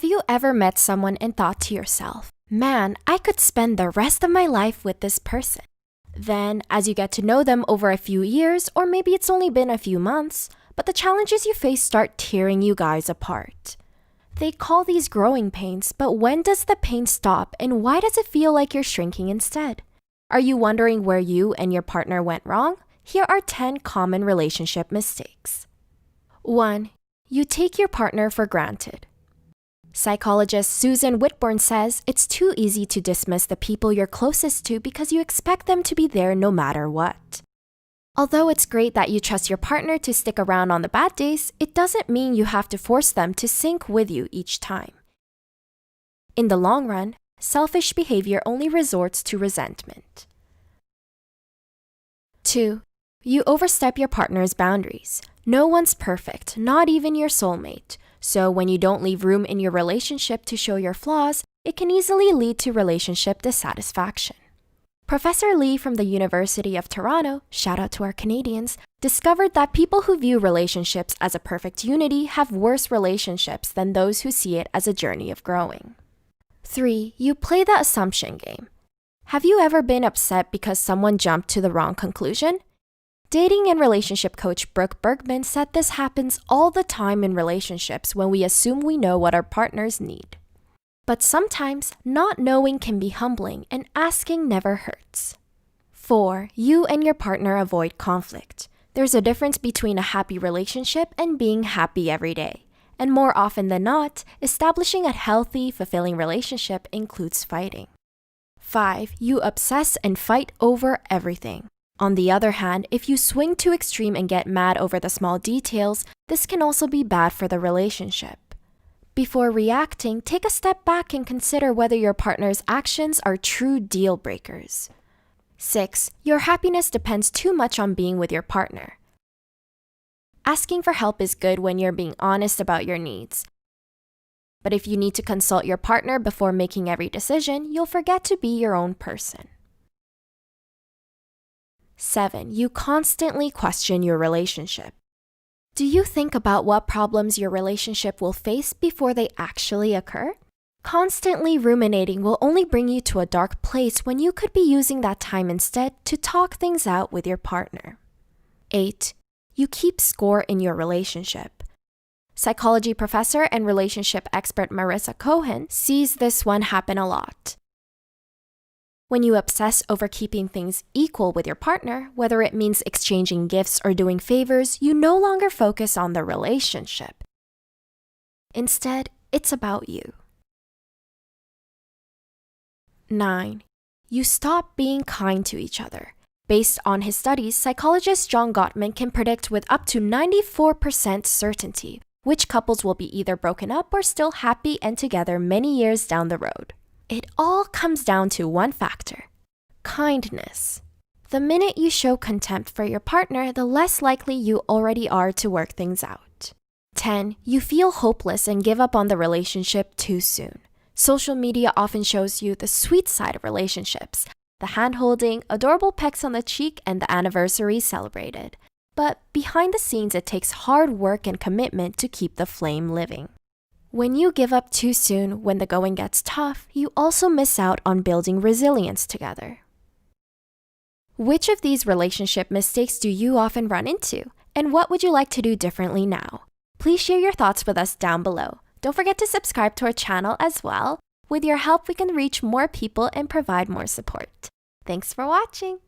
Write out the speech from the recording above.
Have you ever met someone and thought to yourself, man, I could spend the rest of my life with this person? Then, as you get to know them over a few years, or maybe it's only been a few months, but the challenges you face start tearing you guys apart. They call these growing pains, but when does the pain stop and why does it feel like you're shrinking instead? Are you wondering where you and your partner went wrong? Here are 10 common relationship mistakes. 1. You take your partner for granted. Psychologist Susan Whitburn says it's too easy to dismiss the people you're closest to because you expect them to be there no matter what. Although it's great that you trust your partner to stick around on the bad days, it doesn't mean you have to force them to sync with you each time. In the long run, selfish behavior only resorts to resentment. 2. You overstep your partner's boundaries. No one's perfect, not even your soulmate. So when you don't leave room in your relationship to show your flaws, it can easily lead to relationship dissatisfaction. Professor Lee from the University of Toronto, shout out to our Canadians, discovered that people who view relationships as a perfect unity have worse relationships than those who see it as a journey of growing. 3. You play the assumption game. Have you ever been upset because someone jumped to the wrong conclusion? Dating and relationship coach Brooke Bergman said this happens all the time in relationships when we assume we know what our partners need. But sometimes, not knowing can be humbling and asking never hurts. 4. You and your partner avoid conflict. There's a difference between a happy relationship and being happy every day. And more often than not, establishing a healthy, fulfilling relationship includes fighting. 5. You obsess and fight over everything. On the other hand, if you swing too extreme and get mad over the small details, this can also be bad for the relationship. Before reacting, take a step back and consider whether your partner's actions are true deal breakers. 6. Your happiness depends too much on being with your partner. Asking for help is good when you're being honest about your needs. But if you need to consult your partner before making every decision, you'll forget to be your own person. 7. You constantly question your relationship. Do you think about what problems your relationship will face before they actually occur? Constantly ruminating will only bring you to a dark place when you could be using that time instead to talk things out with your partner. 8. You keep score in your relationship. Psychology professor and relationship expert Marissa Cohen sees this one happen a lot. When you obsess over keeping things equal with your partner, whether it means exchanging gifts or doing favors, you no longer focus on the relationship. Instead, it's about you. 9. You stop being kind to each other. Based on his studies, psychologist John Gottman can predict with up to 94% certainty which couples will be either broken up or still happy and together many years down the road. It all comes down to one factor: kindness. The minute you show contempt for your partner, the less likely you already are to work things out. 10. You feel hopeless and give up on the relationship too soon. Social media often shows you the sweet side of relationships, the hand-holding, adorable pecks on the cheek, and the anniversary celebrated. But behind the scenes, it takes hard work and commitment to keep the flame living. When you give up too soon when the going gets tough, you also miss out on building resilience together. Which of these relationship mistakes do you often run into? And what would you like to do differently now? Please share your thoughts with us down below. Don't forget to subscribe to our channel as well. With your help, we can reach more people and provide more support. Thanks for watching!